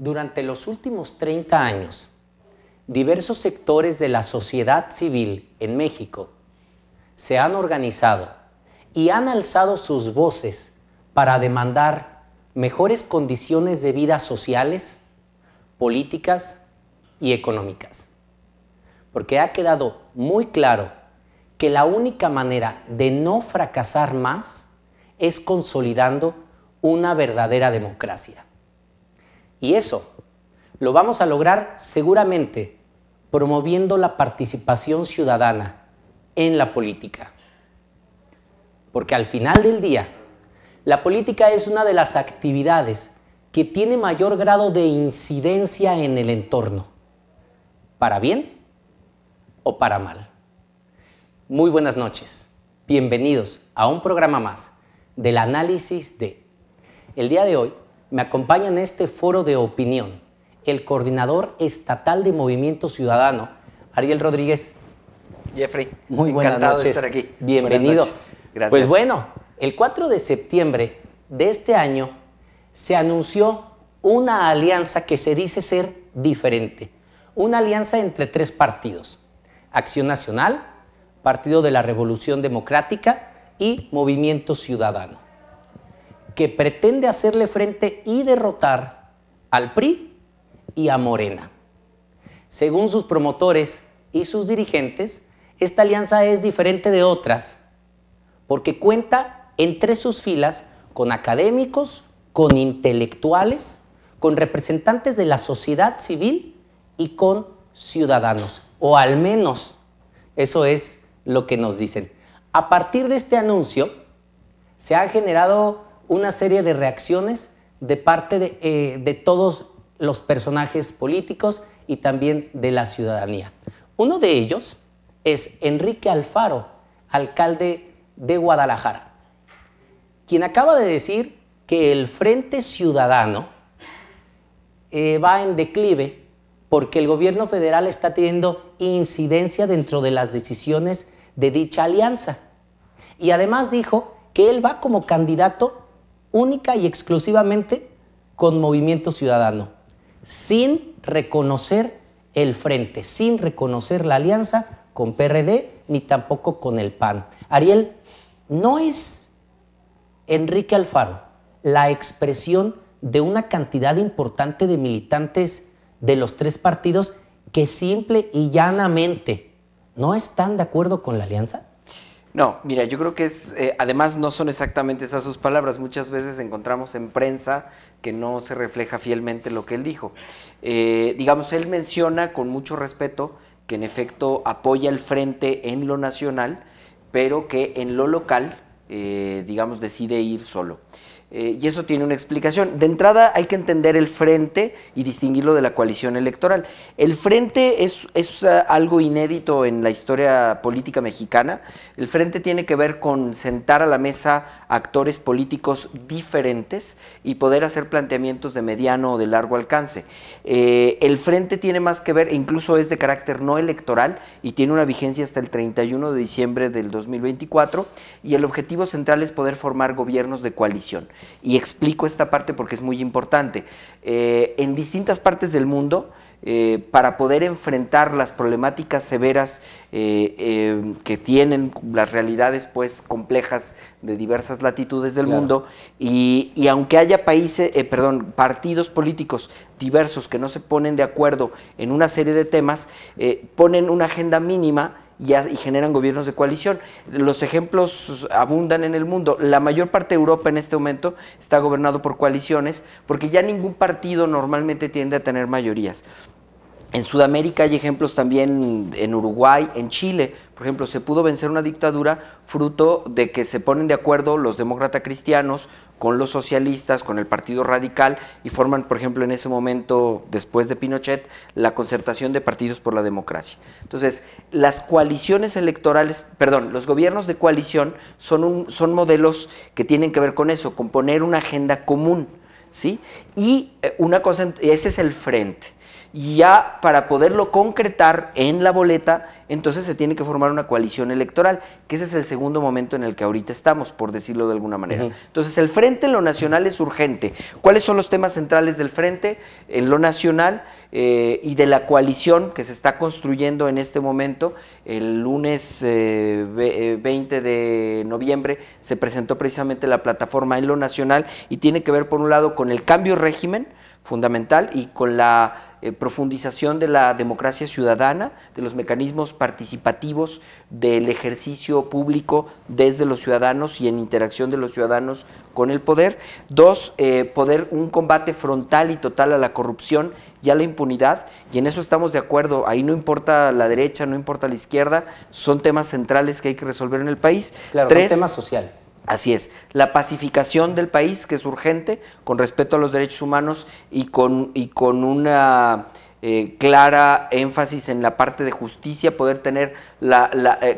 Durante los últimos 30 años, diversos sectores de la sociedad civil en México se han organizado y han alzado sus voces para demandar mejores condiciones de vida sociales, políticas y económicas. Porque ha quedado muy claro que la única manera de no fracasar más es consolidando una verdadera democracia. Y eso lo vamos a lograr seguramente promoviendo la participación ciudadana en la política. Porque al final del día, la política es una de las actividades que tiene mayor grado de incidencia en el entorno, para bien o para mal. Muy buenas noches, bienvenidos a un programa más del análisis de. El día de hoy me acompaña en este foro de opinión el coordinador estatal de Movimiento Ciudadano, Ariel Rodríguez. Jeffrey, muy buenas noches. De estar aquí. Bienvenido. Gracias. Pues bueno, el 4 de septiembre de este año se anunció una alianza que se dice ser diferente. Una alianza entre tres partidos: Acción Nacional, Partido de la Revolución Democrática y Movimiento Ciudadano, que pretende hacerle frente y derrotar al PRI y a Morena. Según sus promotores y sus dirigentes, esta alianza es diferente de otras porque cuenta entre sus filas con académicos, con intelectuales, con representantes de la sociedad civil y con ciudadanos, o al menos eso es lo que nos dicen. A partir de este anuncio se han generado una serie de reacciones de parte de todos los personajes políticos y también de la ciudadanía. Uno de ellos es Enrique Alfaro, alcalde de Guadalajara, quien acaba de decir que el Frente Ciudadano va en declive porque el gobierno federal está teniendo incidencia dentro de las decisiones de dicha alianza. Y además dijo que él va como candidato única y exclusivamente con Movimiento Ciudadano, sin reconocer el frente, sin reconocer la alianza con PRD ni tampoco con el PAN. Ariel, ¿no es Enrique Alfaro la expresión de una cantidad importante de militantes de los tres partidos que simple y llanamente no están de acuerdo con la alianza? No, mira, yo creo que además no son exactamente esas sus palabras. Muchas veces encontramos en prensa que no se refleja fielmente lo que él dijo. Digamos, él menciona con mucho respeto que en efecto apoya el frente en lo nacional, pero que en lo local, digamos, decide ir solo. Y eso tiene una explicación. De entrada hay que entender el frente y distinguirlo de la coalición electoral. El frente es algo inédito en la historia política mexicana. El frente tiene que ver con sentar a la mesa actores políticos diferentes y poder hacer planteamientos de mediano o de largo alcance. El frente tiene más que ver, e incluso es de carácter no electoral y tiene una vigencia hasta el 31 de diciembre del 2024, y el objetivo central es poder formar gobiernos de coalición. Y explico esta parte porque es muy importante. En distintas partes del mundo, para poder enfrentar las problemáticas severas que tienen las realidades pues complejas de diversas latitudes del mundo, y aunque haya partidos políticos diversos que no se ponen de acuerdo en una serie de temas, ponen una agenda mínima y generan gobiernos de coalición. Los ejemplos abundan en el mundo. La mayor parte de Europa en este momento está gobernado por coaliciones porque ya ningún partido normalmente tiende a tener mayorías. En Sudamérica hay ejemplos también, en Uruguay, en Chile, por ejemplo, se pudo vencer una dictadura fruto de que se ponen de acuerdo los demócratas cristianos con los socialistas, con el Partido Radical, y forman, por ejemplo, en ese momento, después de Pinochet, la Concertación de Partidos por la Democracia. Entonces, las coaliciones electorales, los gobiernos de coalición son modelos que tienen que ver con eso, con poner una agenda común, ¿sí? Y una cosa, ese es el frente. Y ya para poderlo concretar en la boleta, entonces se tiene que formar una coalición electoral, que ese es el segundo momento en el que ahorita estamos, por decirlo de alguna manera. Entonces el frente en lo nacional es urgente. ¿Cuáles son los temas centrales del frente en lo nacional y de la coalición que se está construyendo en este momento? El lunes 20 de noviembre se presentó precisamente la plataforma en lo nacional y tiene que ver por un lado con el cambio de régimen fundamental y con la profundización de la democracia ciudadana, de los mecanismos participativos del ejercicio público desde los ciudadanos y en interacción de los ciudadanos con el poder. Dos, un combate frontal y total a la corrupción y a la impunidad, y en eso estamos de acuerdo. Ahí no importa la derecha, no importa la izquierda, son temas centrales que hay que resolver en el país. Claro, son temas sociales. Así es, la pacificación del país, que es urgente, con respeto a los derechos humanos y con una clara énfasis en la parte de justicia, poder tener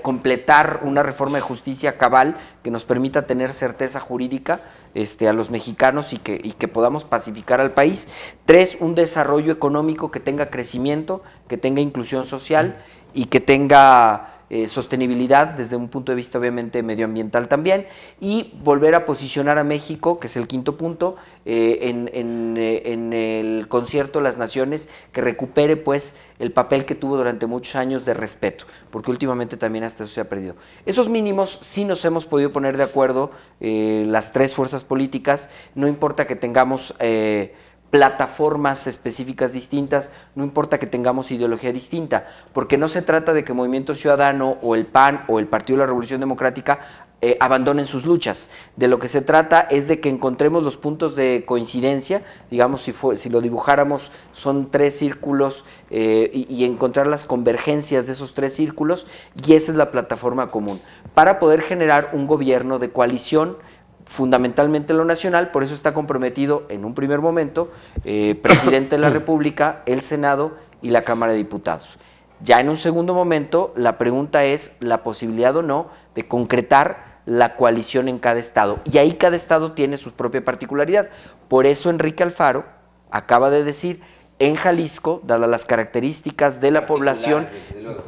completar una reforma de justicia cabal que nos permita tener certeza jurídica a los mexicanos y que podamos pacificar al país. Tres, un desarrollo económico que tenga crecimiento, que tenga inclusión social y que tenga sostenibilidad desde un punto de vista obviamente medioambiental también, y volver a posicionar a México, que es el quinto punto, en el concierto de las naciones, que recupere pues el papel que tuvo durante muchos años de respeto, porque últimamente también hasta eso se ha perdido. Esos mínimos sí nos hemos podido poner de acuerdo las tres fuerzas políticas, no importa que tengamos plataformas específicas distintas, no importa que tengamos ideología distinta, porque no se trata de que Movimiento Ciudadano o el PAN o el Partido de la Revolución Democrática abandonen sus luchas. De lo que se trata es de que encontremos los puntos de coincidencia, digamos, si lo dibujáramos, son tres círculos y encontrar las convergencias de esos tres círculos, y esa es la plataforma común, para poder generar un gobierno de coalición, fundamentalmente en lo nacional. Por eso está comprometido en un primer momento presidente de la República, el Senado y la Cámara de Diputados. Ya en un segundo momento la pregunta es la posibilidad o no de concretar la coalición en cada estado, y ahí cada estado tiene su propia particularidad. Por eso Enrique Alfaro acaba de decir: en Jalisco, dadas las características de la población,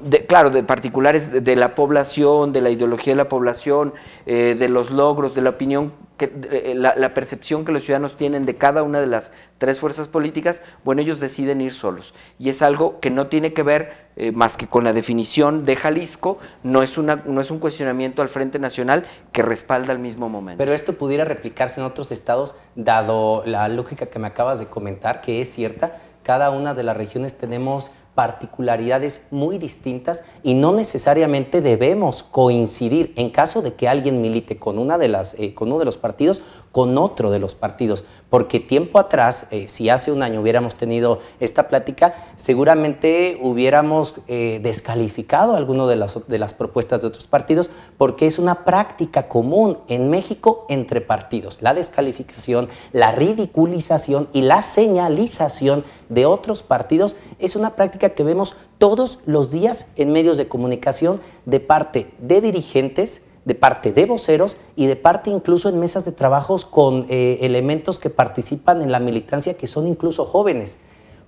de particulares de la población, de la ideología de la población, de los logros, de la opinión, la percepción que los ciudadanos tienen de cada una de las tres fuerzas políticas, bueno, ellos deciden ir solos. Y es algo que no tiene que ver más que con la definición de Jalisco, no es un cuestionamiento al Frente Nacional que respalda al mismo momento. Pero esto pudiera replicarse en otros estados, dado la lógica que me acabas de comentar, que es cierta. Cada una de las regiones tenemos particularidades muy distintas y no necesariamente debemos coincidir en caso de que alguien milite con uno de los partidos, con otro de los partidos, porque tiempo atrás, si hace un año hubiéramos tenido esta plática, seguramente hubiéramos descalificado alguno de las propuestas de otros partidos, porque es una práctica común en México entre partidos, la descalificación, la ridiculización y la señalización de otros partidos es una práctica que vemos todos los días en medios de comunicación de parte de dirigentes, de parte de voceros y de parte incluso en mesas de trabajos con elementos que participan en la militancia, que son incluso jóvenes.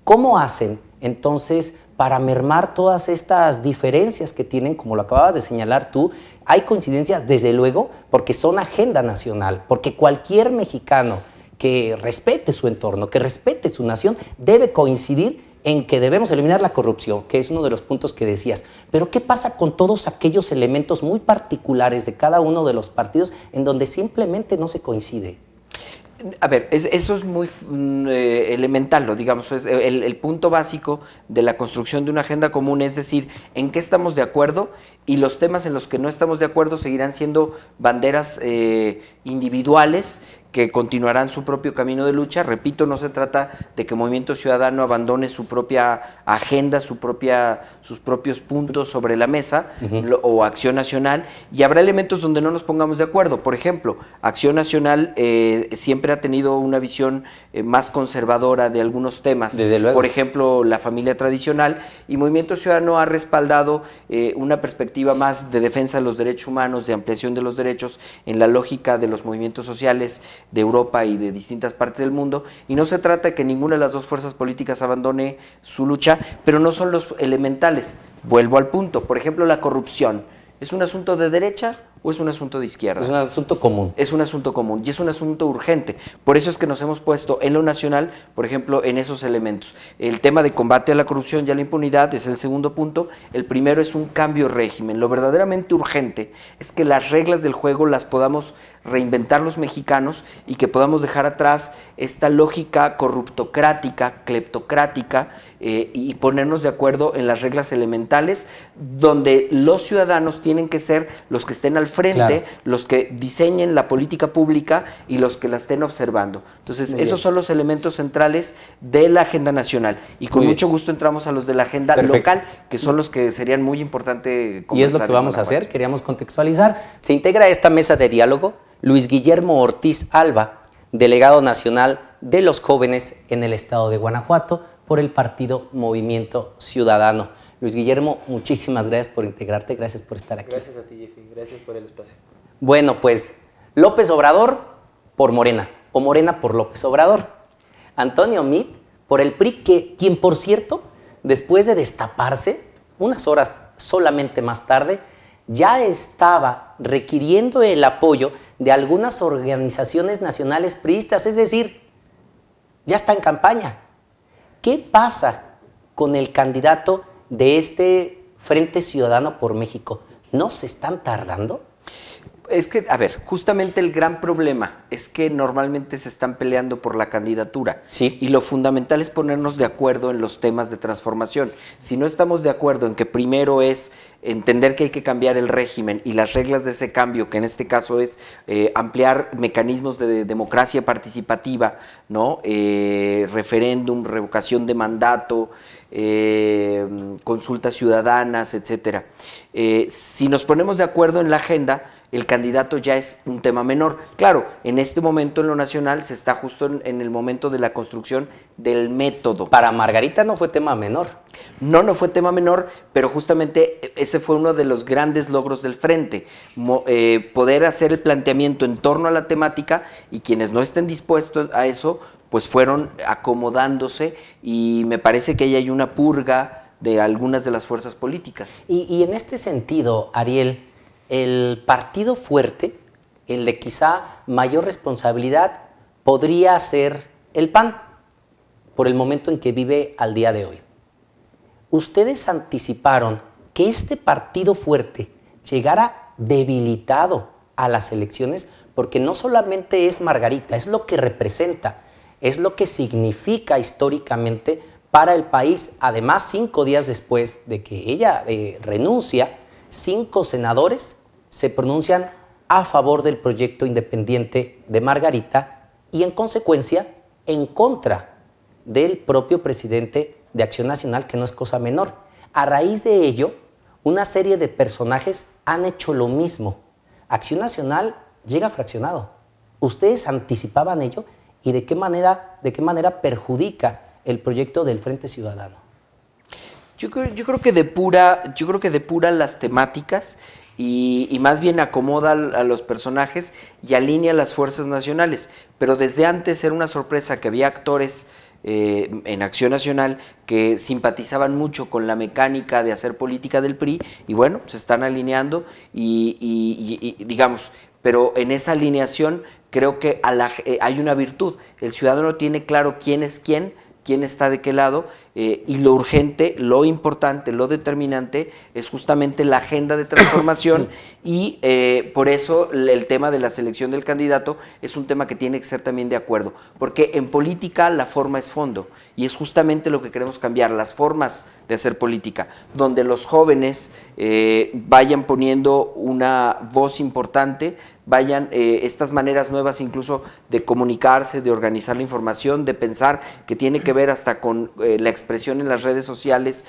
¿Cómo hacen entonces para mermar todas estas diferencias que tienen? Como lo acababas de señalar tú, hay coincidencias desde luego porque son agenda nacional, porque cualquier mexicano que respete su entorno, que respete su nación, debe coincidir en que debemos eliminar la corrupción, que es uno de los puntos que decías. Pero ¿qué pasa con todos aquellos elementos muy particulares de cada uno de los partidos en donde simplemente no se coincide? A ver, eso es muy elemental, digamos, es el punto básico de la construcción de una agenda común, es decir, en qué estamos de acuerdo, y los temas en los que no estamos de acuerdo seguirán siendo banderas individuales que continuarán su propio camino de lucha. Repito, no se trata de que Movimiento Ciudadano abandone su propia agenda, sus propios puntos sobre la mesa, o Acción Nacional, y habrá elementos donde no nos pongamos de acuerdo. Por ejemplo, Acción Nacional siempre ha tenido una visión más conservadora de algunos temas. Desde luego. Por ejemplo, la familia tradicional, y Movimiento Ciudadano ha respaldado una perspectiva perspectiva más de defensa de los derechos humanos, de ampliación de los derechos, en la lógica de los movimientos sociales de Europa y de distintas partes del mundo, y no se trata de que ninguna de las dos fuerzas políticas abandone su lucha, pero no son los elementales. Vuelvo al punto, por ejemplo, la corrupción, ¿es un asunto de derecha o es un asunto de izquierda? Es un asunto común. Es un asunto común y es un asunto urgente. Por eso es que nos hemos puesto en lo nacional, por ejemplo, en esos elementos. El tema de combate a la corrupción y a la impunidad es el segundo punto. El primero es un cambio de régimen. Lo verdaderamente urgente es que las reglas del juego las podamos reinventar los mexicanos y que podamos dejar atrás esta lógica corruptocrática, cleptocrática, y ponernos de acuerdo en las reglas elementales, donde los ciudadanos tienen que ser los que estén al frente, claro, los que diseñen la política pública y los que la estén observando. Entonces, esos son los elementos centrales de la agenda nacional. Y con mucho gusto entramos a los de la agenda local, que son los que serían muy importantes conversar. Y es lo que vamos a hacer, queríamos contextualizar. Se integra a esta mesa de diálogo Luis Guillermo Ortiz Alba, delegado nacional de los jóvenes en el estado de Guanajuato por el partido Movimiento Ciudadano. Luis Guillermo, muchísimas gracias por integrarte, gracias por estar aquí. Gracias a ti, Jeffy, gracias por el espacio. Bueno, pues López Obrador por Morena, o Morena por López Obrador. Antonio Meade por el PRI, quien por cierto, después de destaparse, unas horas solamente más tarde, ya estaba requiriendo el apoyo de algunas organizaciones nacionales priistas, es decir, ya está en campaña. ¿Qué pasa con el candidato de este Frente Ciudadano por México? ¿No se están tardando? Es que, a ver, justamente el gran problema es que normalmente se están peleando por la candidatura. Sí. Y lo fundamental es ponernos de acuerdo en los temas de transformación. Si no estamos de acuerdo en que primero es entender que hay que cambiar el régimen y las reglas de ese cambio, que en este caso es ampliar mecanismos de democracia participativa, ¿no? Referéndum, revocación de mandato, consultas ciudadanas, etcétera. Si nos ponemos de acuerdo en la agenda, el candidato ya es un tema menor. Claro, en este momento en lo nacional se está justo en el momento de la construcción del método. Para Margarita no fue tema menor. No fue tema menor, pero justamente ese fue uno de los grandes logros del Frente, poder hacer el planteamiento en torno a la temática, y quienes no estén dispuestos a eso, pues fueron acomodándose, y me parece que ahí hay una purga de algunas de las fuerzas políticas. Y en este sentido, Ariel, el partido fuerte, el de quizá mayor responsabilidad, podría ser el PAN, por el momento en que vive al día de hoy. Ustedes anticiparon que este partido fuerte llegara debilitado a las elecciones, porque no solamente es Margarita, es lo que representa, es lo que significa históricamente para el país. Además, 5 días después de que ella renuncia, 5 senadores se pronuncian a favor del proyecto independiente de Margarita y, en consecuencia, en contra del propio presidente de Acción Nacional, que no es cosa menor. A raíz de ello, una serie de personajes han hecho lo mismo. Acción Nacional llega fraccionado. ¿Ustedes anticipaban ello? ¿Y de qué manera perjudica el proyecto del Frente Ciudadano? Yo creo que depura las temáticas y más bien acomoda a los personajes y alinea las fuerzas nacionales. Pero desde antes era una sorpresa que había actores en Acción Nacional que simpatizaban mucho con la mecánica de hacer política del PRI, y bueno, se están alineando y digamos, pero en esa alineación creo que hay una virtud. El ciudadano tiene claro quién es quién está de qué lado, y lo urgente, lo importante, lo determinante es justamente la agenda de transformación, y por eso el tema de la selección del candidato es un tema que tiene que ser también de acuerdo, porque en política la forma es fondo, y es justamente lo que queremos cambiar, las formas de hacer política, donde los jóvenes vayan poniendo una voz importante, vayan estas maneras nuevas incluso de comunicarse, de organizar la información, de pensar, que tiene que ver hasta con la expresión en las redes sociales,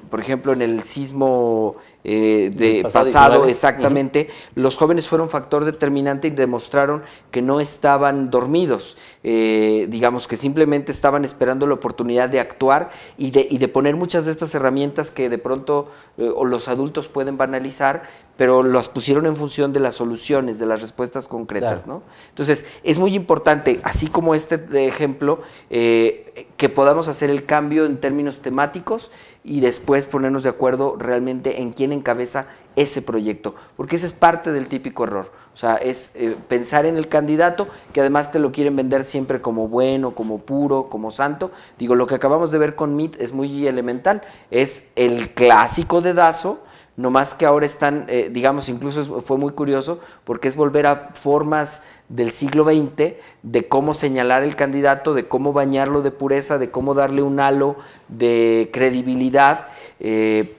por ejemplo en el sismo de pasado exactamente, los jóvenes fueron factor determinante y demostraron que no estaban dormidos, digamos que simplemente estaban esperando la oportunidad de actuar y de poner muchas de estas herramientas que de pronto o los adultos pueden banalizar, pero las pusieron en función de las soluciones, de las respuestas concretas, claro. ¿no? Entonces, es muy importante, así como este de ejemplo, que podamos hacer el cambio en términos temáticos y después ponernos de acuerdo realmente en quién encabeza ese proyecto, porque ese es parte del típico error. O sea, es pensar en el candidato, que además te lo quieren vender siempre como bueno, como puro, como santo. Digo, lo que acabamos de ver con MIT es muy elemental, es el clásico dedazo, no más que ahora están, digamos, incluso fue muy curioso, porque es volver a formas del siglo XX de cómo señalar el candidato, de cómo bañarlo de pureza, de cómo darle un halo de credibilidad, y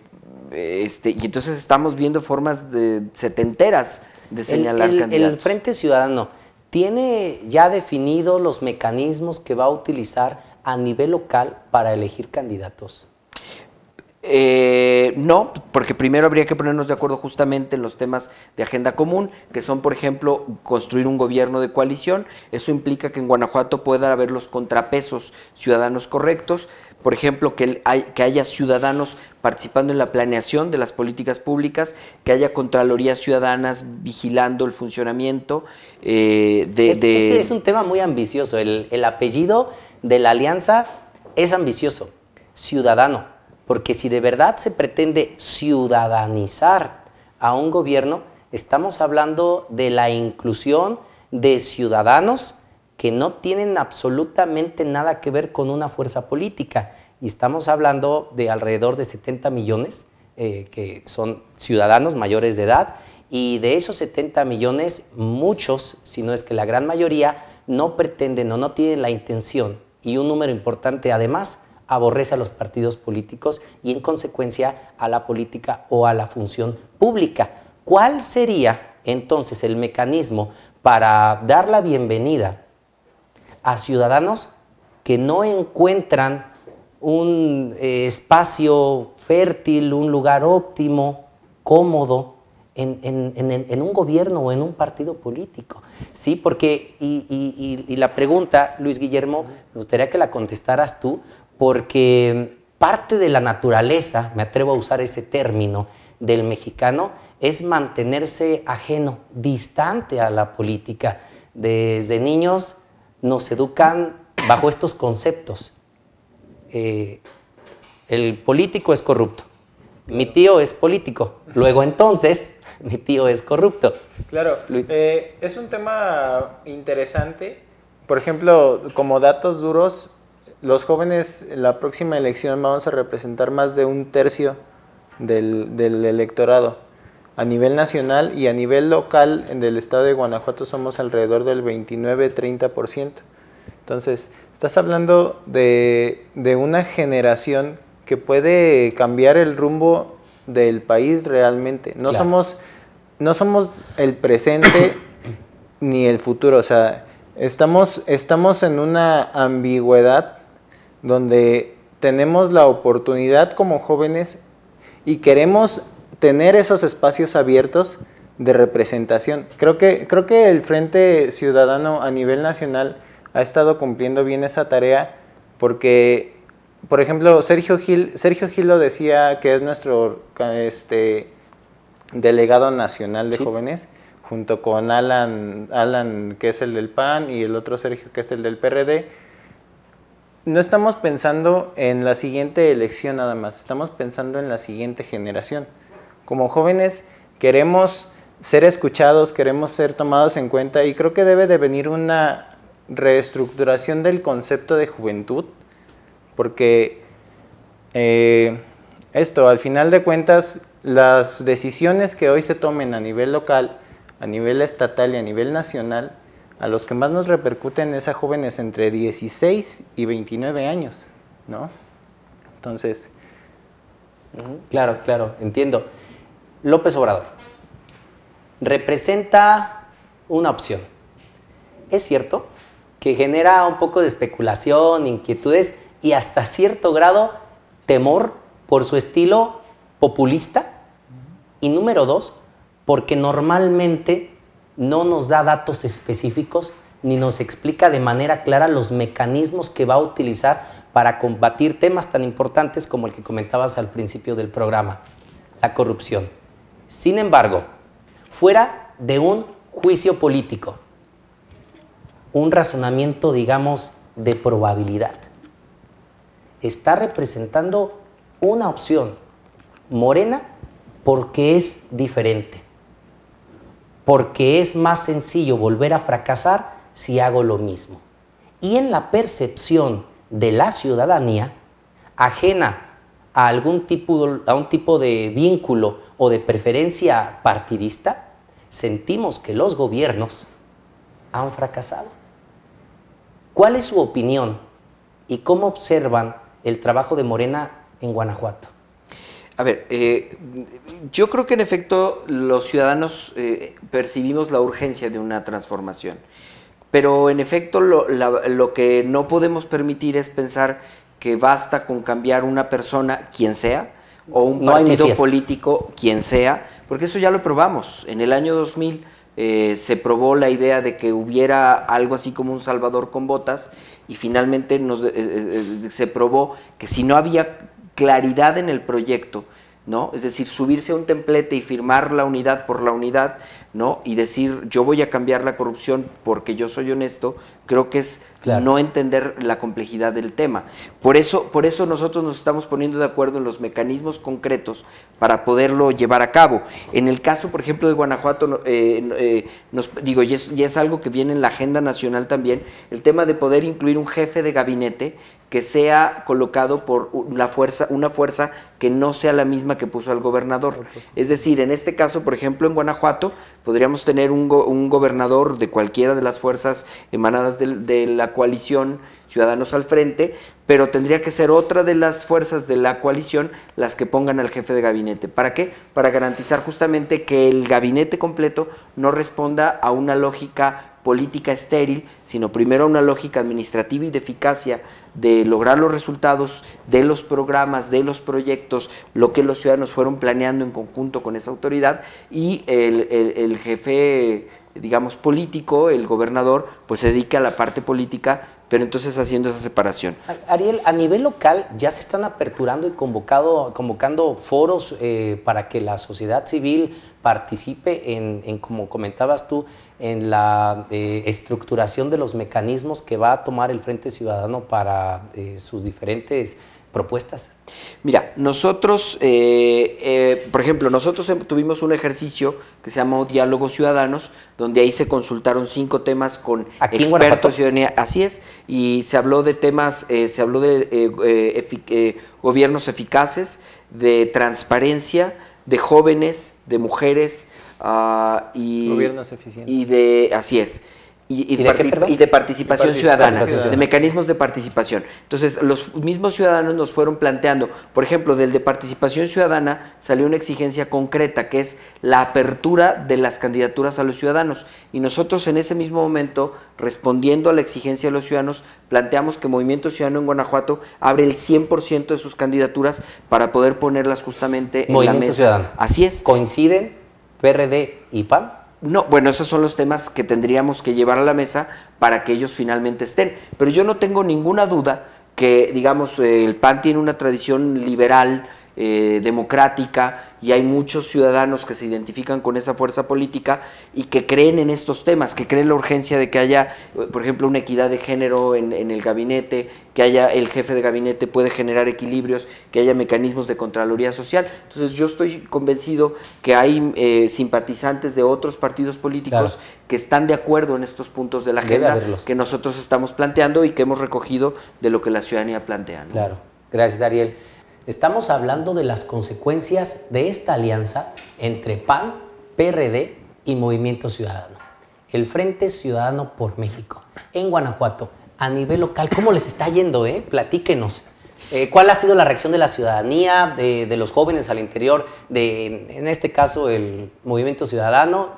entonces estamos viendo formas setenteras de señalar candidatos. El Frente Ciudadano tiene ya definido los mecanismos que va a utilizar a nivel local para elegir candidatos. No, porque primero habría que ponernos de acuerdo justamente en los temas de agenda común, que son, por ejemplo, construir un gobierno de coalición. Eso implica que en Guanajuato pueda haber los contrapesos ciudadanos correctos, por ejemplo, que haya ciudadanos participando en la planeación de las políticas públicas, que haya contralorías ciudadanas vigilando el funcionamiento. Ese es un tema muy ambicioso. El apellido de la alianza es ambicioso, ciudadano. Porque si de verdad se pretende ciudadanizar a un gobierno, estamos hablando de la inclusión de ciudadanos que no tienen absolutamente nada que ver con una fuerza política. Y estamos hablando de alrededor de 70 millones que son ciudadanos mayores de edad, y de esos 70 millones, muchos, si no es que la gran mayoría, no pretenden o no tienen la intención, y un número importante además, aborrece a los partidos políticos y en consecuencia a la política o a la función pública. ¿Cuál sería entonces el mecanismo para dar la bienvenida a ciudadanos que no encuentran un espacio fértil, un lugar óptimo, cómodo en un gobierno o en un partido político? Sí, porque, y la pregunta, Luis Guillermo, me gustaría que la contestaras tú, porque parte de la naturaleza, me atrevo a usar ese término, del mexicano, es mantenerse ajeno, distante a la política. Desde niños nos educan bajo estos conceptos. El político es corrupto, mi tío es político, luego entonces mi tío es corrupto. Claro, Luis. es un tema interesante. Por ejemplo, como datos duros, los jóvenes en la próxima elección vamos a representar más de 1/3 del electorado. A nivel nacional y a nivel local, en el estado de Guanajuato somos alrededor del 29-30%. Entonces, estás hablando de una generación que puede cambiar el rumbo del país realmente. No, claro. No somos el presente ni el futuro. O sea, estamos en una ambigüedad donde tenemos la oportunidad como jóvenes y queremos tener esos espacios abiertos de representación. Creo que el Frente Ciudadano a nivel nacional ha estado cumpliendo bien esa tarea, porque, por ejemplo, Sergio Gil lo decía, que es nuestro delegado nacional de jóvenes, junto con Alan, que es el del PAN, y el otro Sergio, que es el del PRD. No estamos pensando en la siguiente elección nada más, estamos pensando en la siguiente generación. Como jóvenes queremos ser escuchados, queremos ser tomados en cuenta, y creo que debe de venir una reestructuración del concepto de juventud, porque al final de cuentas, las decisiones que hoy se tomen a nivel local, a nivel estatal y a nivel nacional, a los que más nos repercuten es a jóvenes entre 16 y 29 años, ¿no? Entonces... Claro, entiendo. López Obrador representa una opción. Es cierto que genera un poco de especulación, inquietudes y hasta cierto grado temor por su estilo populista. Y número dos, porque normalmente no nos da datos específicos ni nos explica de manera clara los mecanismos que va a utilizar para combatir temas tan importantes como el que comentabas al principio del programa, la corrupción. Sin embargo, fuera de un juicio político, un razonamiento, digamos, de probabilidad, está representando una opción, Morena, porque es diferente, porque es más sencillo volver a fracasar si hago lo mismo. Y en la percepción de la ciudadanía, ajena a un tipo de vínculo o de preferencia partidista, sentimos que los gobiernos han fracasado. ¿Cuál es su opinión y cómo observan el trabajo de Morena en Guanajuato? A ver, yo creo que en efecto los ciudadanos percibimos la urgencia de una transformación, pero en efecto lo que no podemos permitir es pensar que basta con cambiar una persona, quien sea, o un partido político, quien sea, porque eso ya lo probamos. En el año 2000 se probó la idea de que hubiera algo así como un Salvador con botas y finalmente se probó que si no había claridad en el proyecto, ¿no? Es decir, subirse a un templete y firmar la unidad por la unidad, ¿no? Y decir, yo voy a cambiar la corrupción porque yo soy honesto, creo que es no entender la complejidad del tema. Por eso nosotros nos estamos poniendo de acuerdo en los mecanismos concretos para poderlo llevar a cabo. En el caso, por ejemplo, de Guanajuato, y es algo que viene en la agenda nacional también, el tema de poder incluir un jefe de gabinete que sea colocado por una fuerza que no sea la misma que puso al gobernador. Es decir, en este caso, por ejemplo, en Guanajuato, podríamos tener un gobernador de cualquiera de las fuerzas emanadas de la coalición Ciudadanos al Frente, pero tendría que ser otra de las fuerzas de la coalición las que pongan al jefe de gabinete. ¿Para qué? Para garantizar justamente que el gabinete completo no responda a una lógica política estéril, sino primero a una lógica administrativa y de eficacia de lograr los resultados de los programas, de los proyectos, lo que los ciudadanos fueron planeando en conjunto con esa autoridad, y el jefe, digamos, político, el gobernador, pues se dedica a la parte política, pero entonces haciendo esa separación. Ariel, a nivel local ya se están aperturando y convocando foros para que la sociedad civil participe en, como comentabas tú, en la estructuración de los mecanismos que va a tomar el Frente Ciudadano para sus diferentes propuestas. Mira, nosotros, por ejemplo, nosotros tuvimos un ejercicio que se llamó Diálogos Ciudadanos, donde ahí se consultaron 5 temas con expertos de ciudadanía, así es, y se habló de temas, se habló de gobiernos eficaces, de transparencia, de jóvenes, de mujeres, y gobiernos eficientes. Y de, así es. Y de participación ciudadana, de mecanismos de participación. Entonces, los mismos ciudadanos nos fueron planteando, por ejemplo, del de participación ciudadana salió una exigencia concreta, que es la apertura de las candidaturas a los ciudadanos. Y nosotros en ese mismo momento, respondiendo a la exigencia de los ciudadanos, planteamos que Movimiento Ciudadano en Guanajuato abre el 100% de sus candidaturas para poder ponerlas justamente en la mesa. Ciudadano. Así es. ¿Coinciden PRD y PAN? No, bueno, esos son los temas que tendríamos que llevar a la mesa para que ellos finalmente estén. Pero yo no tengo ninguna duda que, digamos, el PAN tiene una tradición liberal, democrática, y hay muchos ciudadanos que se identifican con esa fuerza política y que creen en estos temas, que creen la urgencia de que haya, por ejemplo, una equidad de género en el gabinete, que haya el jefe de gabinete puede generar equilibrios, que haya mecanismos de Contraloría Social. Entonces yo estoy convencido que hay simpatizantes de otros partidos políticos que están de acuerdo en estos puntos de la agenda que nosotros estamos planteando y que hemos recogido de lo que la ciudadanía plantea, ¿no? Claro, gracias, Ariel. Estamos hablando de las consecuencias de esta alianza entre PAN, PRD y Movimiento Ciudadano. El Frente Ciudadano por México. En Guanajuato, a nivel local, ¿cómo les está yendo? Platíquenos. ¿Cuál ha sido la reacción de la ciudadanía, de los jóvenes al interior, en este caso, el Movimiento Ciudadano?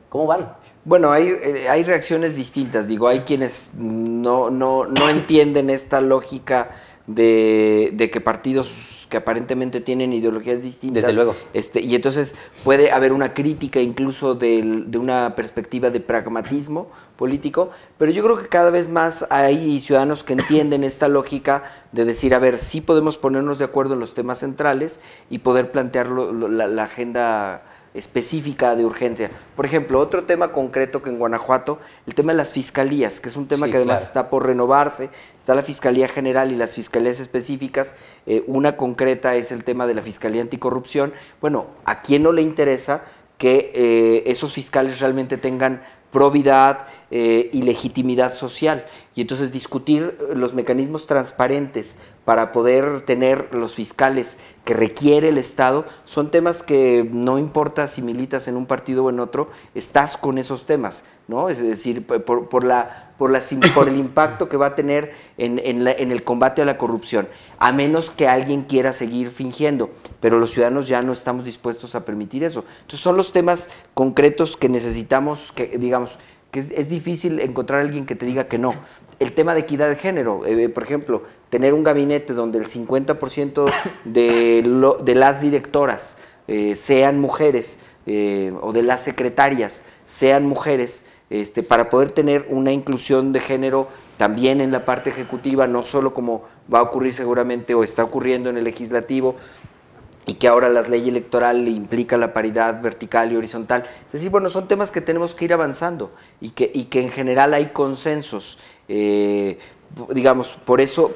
¿Cómo van? Bueno, hay reacciones distintas. Digo, hay quienes no entienden esta lógica de que partidos que aparentemente tienen ideologías distintas. Desde luego. Y entonces puede haber una crítica incluso de una perspectiva de pragmatismo político, pero yo creo que cada vez más hay ciudadanos que entienden esta lógica de decir, a ver, sí podemos ponernos de acuerdo en los temas centrales y poder plantear la agenda específica de urgencia. Por ejemplo, otro tema concreto que en Guanajuato, el tema de las fiscalías, que es un tema que además está por renovarse, está la Fiscalía General y las fiscalías específicas, una concreta es el tema de la Fiscalía Anticorrupción. Bueno, ¿a quién no le interesa que esos fiscales realmente tengan probidad y legitimidad social? Y entonces discutir los mecanismos transparentes para poder tener los fiscales que requiere el Estado, son temas que no importa si militas en un partido o en otro, estás con esos temas, ¿no? Es decir, por el impacto que va a tener en el combate a la corrupción, a menos que alguien quiera seguir fingiendo, pero los ciudadanos ya no estamos dispuestos a permitir eso. Entonces son los temas concretos que necesitamos, que digamos, que es difícil encontrar a alguien que te diga que no. El tema de equidad de género, por ejemplo, tener un gabinete donde el 50% de las directoras sean mujeres, o de las secretarias sean mujeres, para poder tener una inclusión de género también en la parte ejecutiva, no solo como va a ocurrir seguramente o está ocurriendo en el legislativo, y que ahora la ley electoral implica la paridad vertical y horizontal. Es decir, bueno, son temas que tenemos que ir avanzando y que en general hay consensos. Digamos, por eso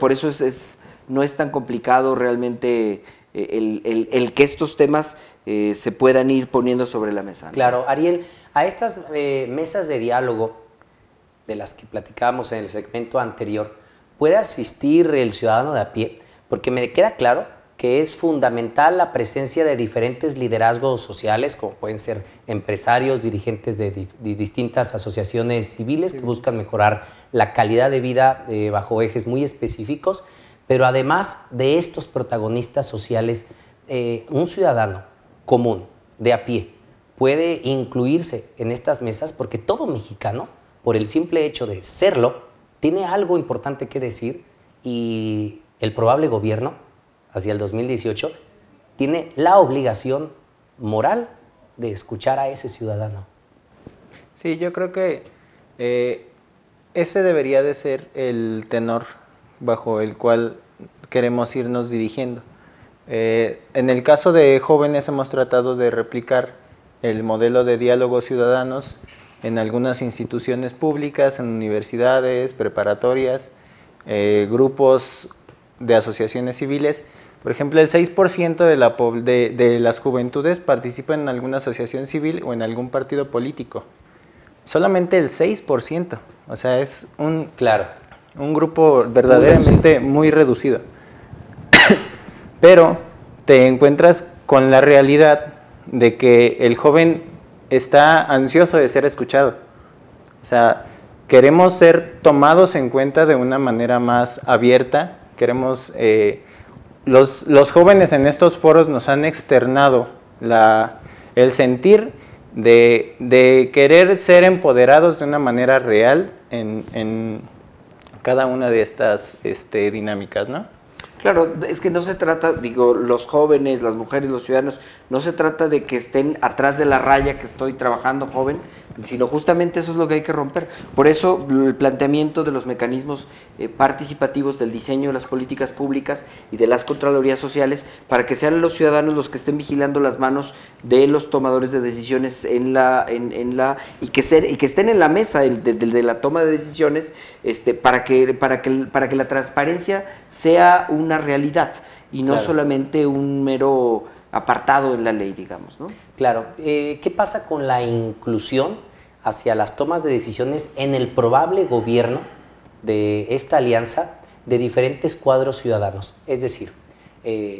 no es tan complicado realmente el que estos temas se puedan ir poniendo sobre la mesa, ¿no? Claro, Ariel, a estas mesas de diálogo de las que platicábamos en el segmento anterior, ¿puede asistir el ciudadano de a pie? Porque me queda claro que es fundamental la presencia de diferentes liderazgos sociales, como pueden ser empresarios, dirigentes de distintas asociaciones civiles que buscan mejorar la calidad de vida bajo ejes muy específicos, pero además de estos protagonistas sociales, un ciudadano común, de a pie, puede incluirse en estas mesas porque todo mexicano, por el simple hecho de serlo, tiene algo importante que decir y el probable gobierno hacia el 2018, tiene la obligación moral de escuchar a ese ciudadano. Sí, yo creo que ese debería de ser el tenor bajo el cual queremos irnos dirigiendo. En el caso de jóvenes hemos tratado de replicar el modelo de diálogos ciudadanos en algunas instituciones públicas, en universidades, preparatorias, grupos de asociaciones civiles. Por ejemplo, el 6% de las juventudes participan en alguna asociación civil o en algún partido político. Solamente el 6%. O sea, es un grupo verdaderamente muy reducido. Pero te encuentras con la realidad de que el joven está ansioso de ser escuchado. O sea, queremos ser tomados en cuenta de una manera más abierta. Queremos... Los jóvenes en estos foros nos han externado el sentir de querer ser empoderados de una manera real en cada una de estas dinámicas, ¿no? Claro, es que no se trata, digo, los jóvenes, las mujeres, los ciudadanos, no se trata de que estén atrás de la raya que estoy trabajando, joven, sino justamente eso es lo que hay que romper. Por eso el planteamiento de los mecanismos participativos del diseño de las políticas públicas y de las contralorías sociales, para que sean los ciudadanos los que estén vigilando las manos de los tomadores de decisiones y que estén en la mesa de la toma de decisiones, para que la transparencia sea una realidad y no solamente un mero apartado en la ley, digamos, ¿no? Claro. ¿Qué pasa con la inclusión hacia las tomas de decisiones en el probable gobierno de esta alianza de diferentes cuadros ciudadanos? Es decir,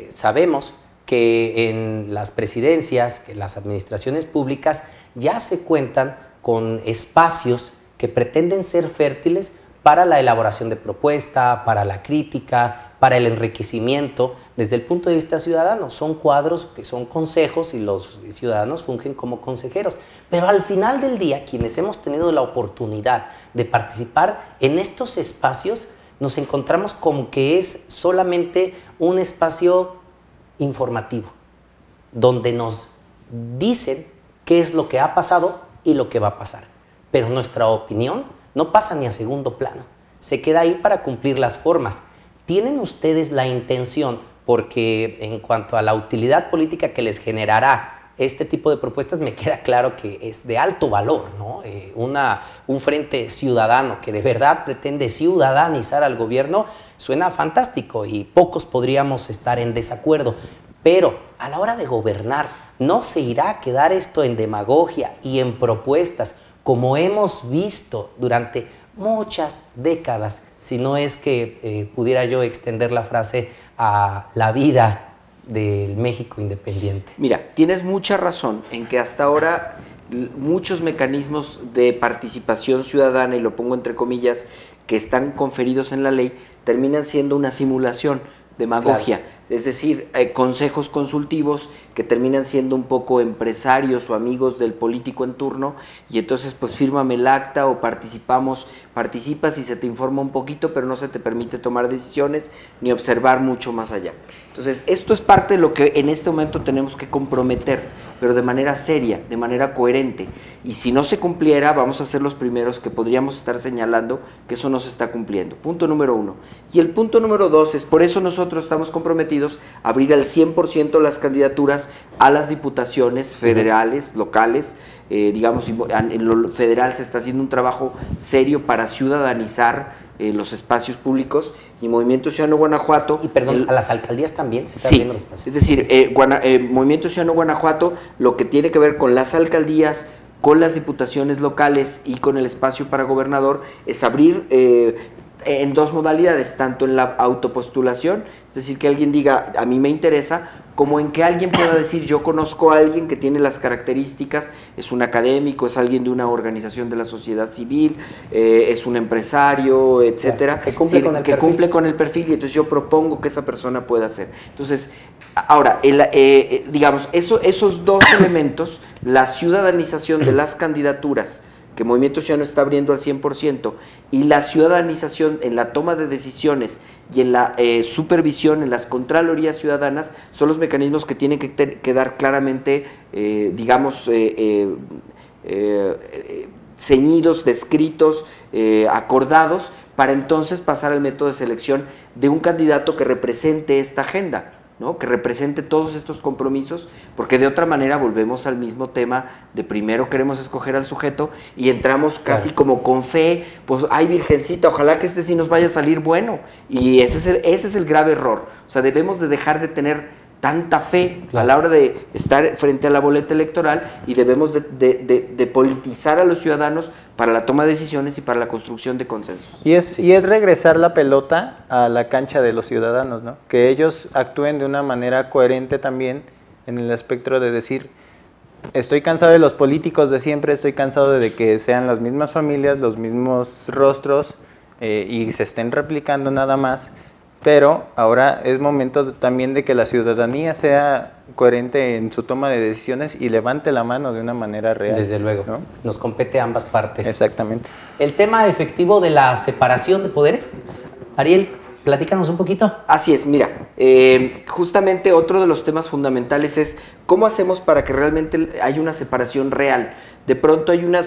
sabemos que en las presidencias, que las administraciones públicas ya se cuentan con espacios que pretenden ser fértiles para la elaboración de propuesta, para la crítica, para el enriquecimiento desde el punto de vista ciudadano. Son cuadros que son consejos y los ciudadanos fungen como consejeros. Pero al final del día, quienes hemos tenido la oportunidad de participar en estos espacios, nos encontramos como que es solamente un espacio informativo, donde nos dicen qué es lo que ha pasado y lo que va a pasar. Pero nuestra opinión no pasa ni a segundo plano, se queda ahí para cumplir las formas. ¿Tienen ustedes la intención, porque en cuanto a la utilidad política que les generará este tipo de propuestas, me queda claro que es de alto valor, ¿no? Un frente ciudadano que de verdad pretende ciudadanizar al gobierno, suena fantástico y pocos podríamos estar en desacuerdo, pero a la hora de gobernar, ¿no se irá a quedar esto en demagogia y en propuestas, como hemos visto durante muchas décadas, si no es que pudiera yo extender la frase a la vida del México independiente? Mira, tienes mucha razón en que hasta ahora muchos mecanismos de participación ciudadana, y lo pongo entre comillas, que están conferidos en la ley, terminan siendo una simulación, demagogia. Claro. Es decir, consejos consultivos que terminan siendo un poco empresarios o amigos del político en turno, y entonces pues fírmame el acta o participas y se te informa un poquito, pero no se te permite tomar decisiones ni observar mucho más allá. Entonces, esto es parte de lo que en este momento tenemos que comprometer, pero de manera seria, de manera coherente. Y si no se cumpliera, vamos a ser los primeros que podríamos estar señalando que eso no se está cumpliendo. Punto número 1. Y el punto número 2 es, por eso nosotros estamos comprometidos a abrir al 100% las candidaturas a las diputaciones federales, locales. Digamos, en lo federal se está haciendo un trabajo serio para ciudadanizar los espacios públicos, y Movimiento Ciudadano Guanajuato... Y perdón, ¿a las alcaldías también se está abriendo los espacios? Es decir, Movimiento Ciudadano Guanajuato, lo que tiene que ver con las alcaldías, con las diputaciones locales y con el espacio para gobernador, es abrir en dos modalidades, tanto en la autopostulación, es decir, que alguien diga, a mí me interesa, como en que alguien pueda decir, yo conozco a alguien que tiene las características, es un académico, es alguien de una organización de la sociedad civil, es un empresario, etcétera, que cumple con el perfil, y entonces yo propongo que esa persona pueda hacer. Entonces, ahora, digamos, esos dos elementos, la ciudadanización de las candidaturas, que Movimiento Ciudadano está abriendo al 100%, y la ciudadanización en la toma de decisiones y en la supervisión, en las contralorías ciudadanas, son los mecanismos que tienen que quedar claramente, digamos, ceñidos, descritos, acordados, para entonces pasar al método de selección de un candidato que represente esta agenda, ¿no? Que represente todos estos compromisos, porque de otra manera volvemos al mismo tema de primero queremos escoger al sujeto y entramos casi como con fe, pues ay virgencita, ojalá que este sí nos vaya a salir bueno, y ese es el grave error. O sea, debemos de dejar de tener tanta fe a la hora de estar frente a la boleta electoral, y debemos de politizar a los ciudadanos para la toma de decisiones y para la construcción de consensos. Y es regresar la pelota a la cancha de los ciudadanos, ¿no? Que ellos actúen de una manera coherente también en el espectro de decir, estoy cansado de los políticos de siempre, estoy cansado de que sean las mismas familias, los mismos rostros y se estén replicando nada más. Pero ahora es momento también de que la ciudadanía sea coherente en su toma de decisiones y levante la mano de una manera real. Desde luego, ¿no? Nos compete a ambas partes. Exactamente. El tema efectivo de la separación de poderes, Ariel, platícanos un poquito. Así es, mira, justamente otro de los temas fundamentales es cómo hacemos para que realmente haya una separación real. De pronto hay una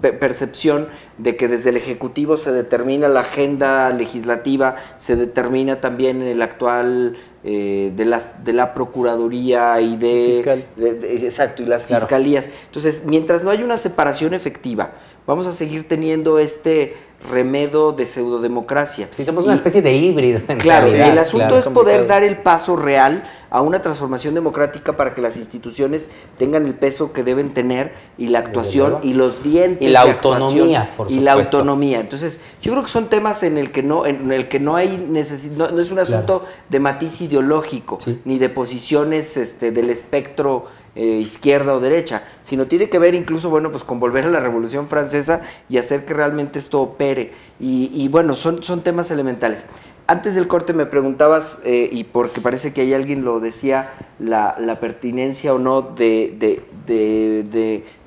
percepción de que desde el Ejecutivo se determina la agenda legislativa, se determina también el actual de la Procuraduría y exacto, y las fiscalías. Entonces, mientras no haya una separación efectiva, vamos a seguir teniendo este remedo de pseudodemocracia. Sí, somos una especie de híbrido. Claro, y el asunto es poder dar el paso real a una transformación democrática para que las instituciones tengan el peso que deben tener, y la actuación y los dientes y la autonomía, por supuesto. Y la autonomía. Entonces, yo creo que son temas en el que no hay necesidad, no es un asunto de matiz ideológico, ni de posiciones del espectro izquierda o derecha, sino tiene que ver incluso, bueno, pues con volver a la Revolución Francesa y hacer que realmente esto opere, y bueno, son temas elementales. Antes del corte me preguntabas, y porque parece que ahí alguien lo decía, la pertinencia o no de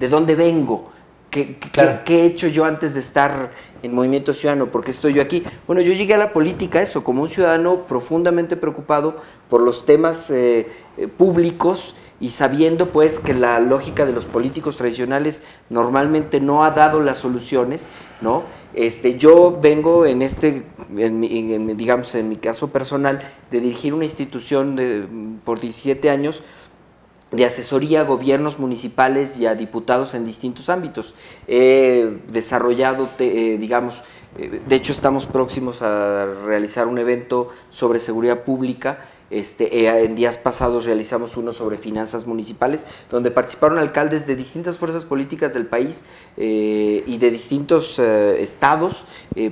dónde vengo. Claro. ¿Qué he hecho yo antes de estar en Movimiento Ciudadano? ¿Por qué estoy yo aquí? Bueno, yo llegué a la política eso, como un ciudadano profundamente preocupado por los temas públicos y sabiendo pues que la lógica de los políticos tradicionales normalmente no ha dado las soluciones, ¿no? Yo vengo digamos, en mi caso personal, de dirigir una institución por 17 años de asesoría a gobiernos municipales y a diputados en distintos ámbitos. He desarrollado, digamos, de hecho estamos próximos a realizar un evento sobre seguridad pública. En días pasados realizamos uno sobre finanzas municipales, donde participaron alcaldes de distintas fuerzas políticas del país y de distintos estados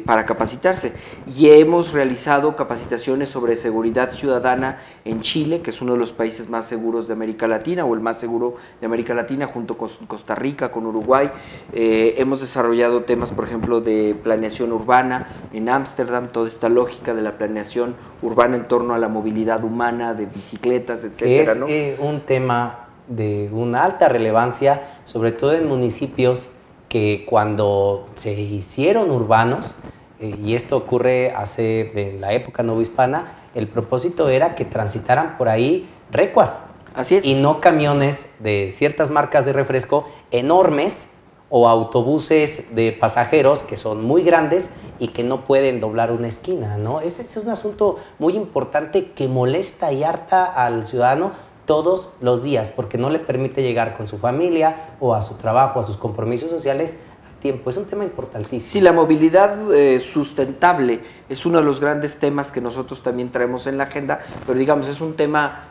para capacitarse. Y hemos realizado capacitaciones sobre seguridad ciudadana en Chile, que es uno de los países más seguros de América Latina, o el más seguro de América Latina, junto con Costa Rica, con Uruguay. Hemos desarrollado temas, por ejemplo, de planeación urbana en Ámsterdam, toda esta lógica de la planeación urbana en torno a la movilidad humana, de bicicletas, etcétera, Es ¿no? Un tema de una alta relevancia, sobre todo en municipios que cuando se hicieron urbanos, y esto ocurre de la época novohispana, el propósito era que transitaran por ahí recuas. Así es. Y no camiones de ciertas marcas de refresco enormes o autobuses de pasajeros que son muy grandes y que no pueden doblar una esquina, ¿no? Ese es un asunto muy importante que molesta y harta al ciudadano todos los días, porque no le permite llegar con su familia o a su trabajo, a sus compromisos sociales a tiempo. Es un tema importantísimo. Sí, la movilidad sustentable es uno de los grandes temas que nosotros también traemos en la agenda, pero digamos, es un tema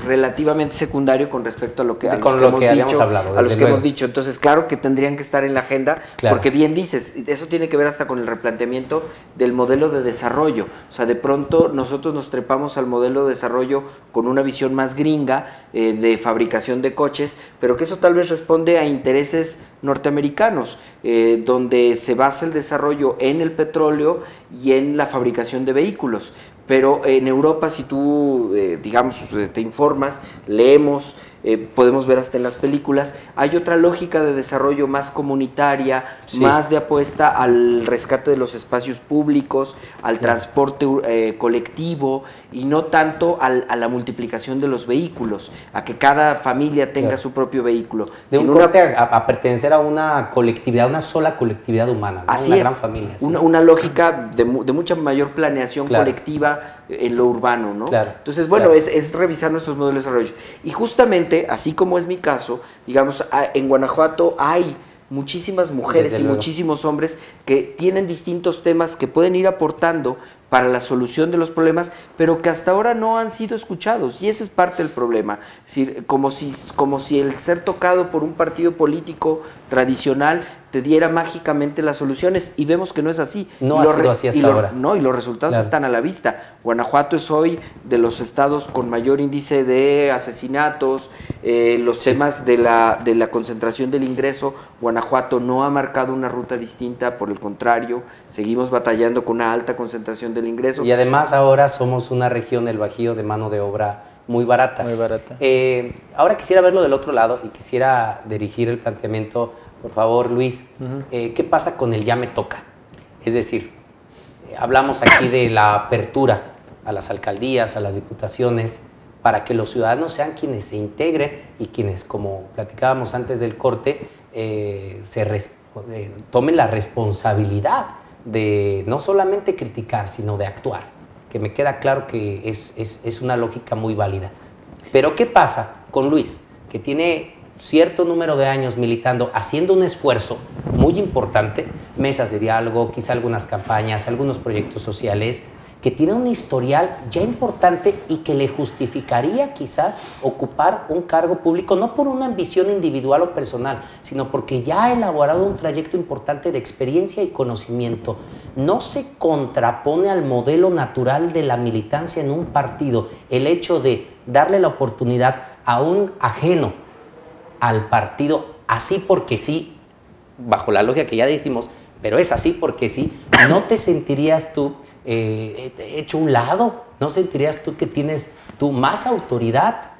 relativamente secundario con respecto a lo que, hemos dicho. Entonces, claro que tendrían que estar en la agenda, claro. Porque bien dices, eso tiene que ver hasta con el replanteamiento del modelo de desarrollo. O sea, de pronto nosotros nos trepamos al modelo de desarrollo con una visión más gringa de fabricación de coches, pero que eso tal vez responde a intereses norteamericanos, donde se basa el desarrollo en el petróleo y en la fabricación de vehículos. Pero en Europa, si tú, digamos, te informas, leemos, podemos ver hasta en las películas, hay otra lógica de desarrollo más comunitaria, sí, más de apuesta al rescate de los espacios públicos, al transporte colectivo, y no tanto a la multiplicación de los vehículos, a que cada familia tenga su propio vehículo. De un corte a pertenecer a una colectividad, una sola colectividad humana, ¿no? Así una es, gran familia. ¿Sí? Una lógica de mucha mayor planeación colectiva en lo urbano, ¿no? Claro, entonces, bueno, es revisar nuestros modelos de desarrollo. Y justamente, así como es mi caso, digamos, en Guanajuato hay muchísimas mujeres y muchísimos hombres que tienen distintos temas que pueden ir aportando para la solución de los problemas, pero que hasta ahora no han sido escuchados, y ese es parte del problema. Es decir, como si el ser tocado por un partido político tradicional te diera mágicamente las soluciones, y vemos que no es así. No ha sido así hasta ahora. No, y los resultados están a la vista. Guanajuato es hoy de los estados con mayor índice de asesinatos, los temas de la concentración del ingreso. Guanajuato no ha marcado una ruta distinta, por el contrario, seguimos batallando con una alta concentración del ingreso. Y además ahora somos una región, el Bajío, de mano de obra muy barata. Muy barata. Ahora quisiera verlo del otro lado y quisiera dirigir el planteamiento. Por favor, Luis, ¿qué pasa con el ya me toca? Es decir, hablamos aquí de la apertura a las alcaldías, a las diputaciones, para que los ciudadanos sean quienes se integren y quienes, como platicábamos antes del corte, tomen la responsabilidad de no solamente criticar, sino de actuar, que me queda claro que es una lógica muy válida. Pero ¿qué pasa con Luis, que tiene cierto número de años militando, haciendo un esfuerzo muy importante, mesas de diálogo, quizá algunas campañas, algunos proyectos sociales, que tiene un historial ya importante y que le justificaría quizá ocupar un cargo público, no por una ambición individual o personal, sino porque ya ha elaborado un trayecto importante de experiencia y conocimiento? ¿No se contrapone al modelo natural de la militancia en un partido el hecho de darle la oportunidad a un ajeno al partido, así porque sí, bajo la lógica que ya dijimos, pero es así porque sí? ¿No te sentirías tú hecho un lado? ¿No sentirías tú que tienes tú más autoridad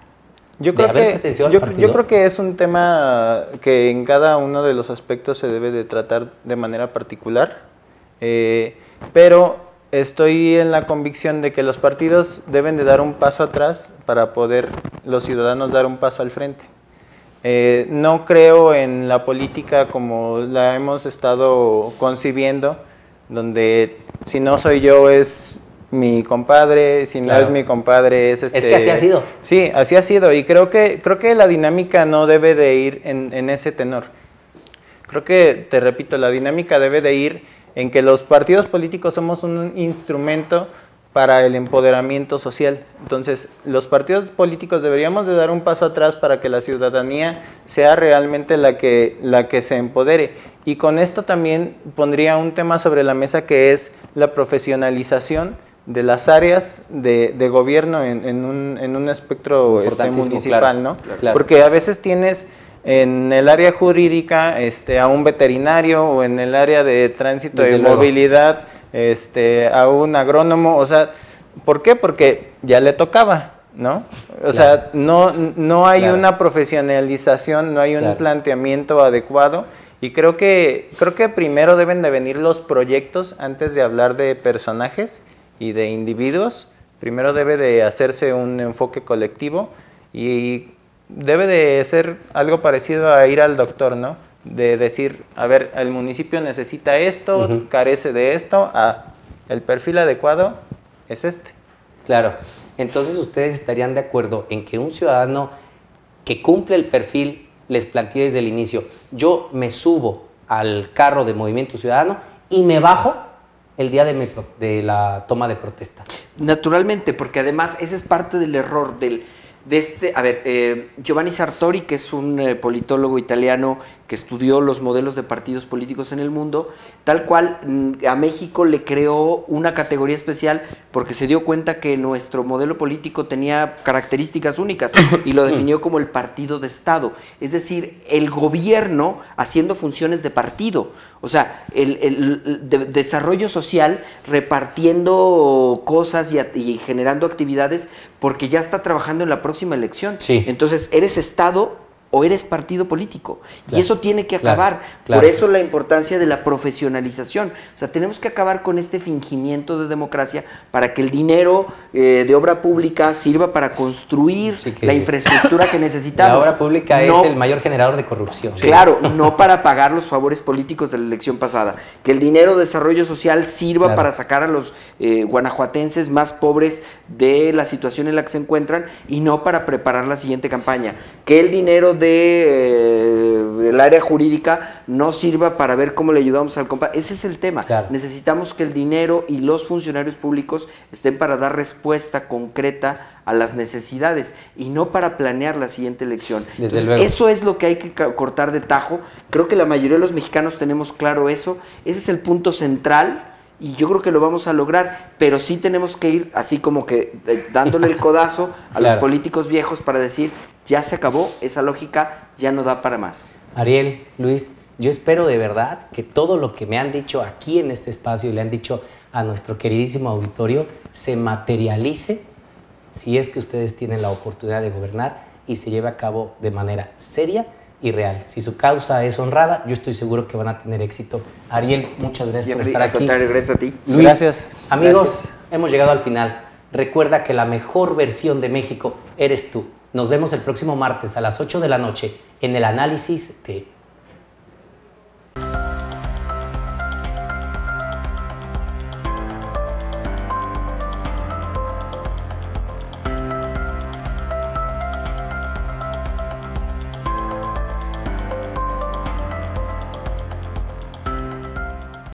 Yo de creo, haber que, pertenecido al yo, partido? yo creo que es un tema que en cada uno de los aspectos se debe de tratar de manera particular, pero estoy en la convicción de que los partidos deben de dar un paso atrás para poder los ciudadanos dar un paso al frente. No creo en la política como la hemos estado concibiendo, donde si no soy yo es mi compadre, si no Claro. es mi compadre es Es que así ha sido. Sí, así ha sido, y creo que la dinámica no debe de ir en ese tenor. Creo que, te repito, la dinámica debe de ir en que los partidos políticos somos un instrumento para el empoderamiento social. Entonces, los partidos políticos deberíamos de dar un paso atrás para que la ciudadanía sea realmente la que se empodere. Y con esto también pondría un tema sobre la mesa, que es la profesionalización de las áreas de gobierno en un espectro municipal, claro, ¿no? claro. Porque a veces tienes en el área jurídica a un veterinario, o en el área de tránsito Desde y luego. movilidad a un agrónomo. O sea, ¿por qué? Porque ya le tocaba, ¿no? O sea, no hay Claro. una profesionalización, no hay un Claro. planteamiento adecuado, y creo que primero deben de venir los proyectos antes de hablar de personajes y de individuos. Primero debe de hacerse un enfoque colectivo, y debe de ser algo parecido a ir al doctor, ¿no? De decir, a ver, el municipio necesita esto, Ujú. carece de esto, el perfil adecuado es este. Claro. Entonces, ¿ustedes estarían de acuerdo en que un ciudadano que cumple el perfil les plantee desde el inicio: yo me subo al carro de Movimiento Ciudadano y me bajo el día de la toma de protesta? Naturalmente, porque además ese es parte del error Giovanni Sartori, que es un politólogo italiano que estudió los modelos de partidos políticos en el mundo, tal cual a México le creó una categoría especial porque se dio cuenta que nuestro modelo político tenía características únicas y lo definió como el partido de Estado, es decir, el gobierno haciendo funciones de partido, o sea, el desarrollo social repartiendo cosas y generando actividades porque ya está trabajando en la próxima elección. Sí. Entonces, ¿eres Estado o eres partido político? Claro, Y eso tiene que acabar. claro. Por eso la importancia de la profesionalización. O sea, tenemos que acabar con este fingimiento de democracia para que el dinero de obra pública sirva para construir Sí, que la infraestructura que necesitamos. La obra pública No- es el mayor generador de corrupción. Claro, no para pagar los favores políticos de la elección pasada. Que el dinero de desarrollo social sirva Claro. para sacar a los guanajuatenses más pobres de la situación en la que se encuentran y no para preparar la siguiente campaña. Que el dinero del área jurídica no sirva para ver cómo le ayudamos al compa. Ese es el tema. Claro. Necesitamos que el dinero y los funcionarios públicos estén para dar respuesta concreta a las necesidades y no para planear la siguiente elección. Desde Entonces, luego. eso es lo que hay que cortar de tajo. Creo que la mayoría de los mexicanos tenemos claro eso. Ese es el punto central y yo creo que lo vamos a lograr, pero sí tenemos que ir así como que dándole el codazo a los Claro. políticos viejos para decir, ya se acabó, esa lógica ya no da para más. Ariel, Luis, yo espero de verdad que todo lo que me han dicho aquí en este espacio y le han dicho a nuestro queridísimo auditorio se materialice si es que ustedes tienen la oportunidad de gobernar y se lleve a cabo de manera seria y real. Si su causa es honrada, yo estoy seguro que van a tener éxito. Ariel, muchas gracias por estar Al aquí. contrario, gracias a ti. Luis, Gracias. amigos, Gracias. hemos llegado al final. Recuerda que la mejor versión de México eres tú. Nos vemos el próximo martes a las 8 de la noche en el análisis de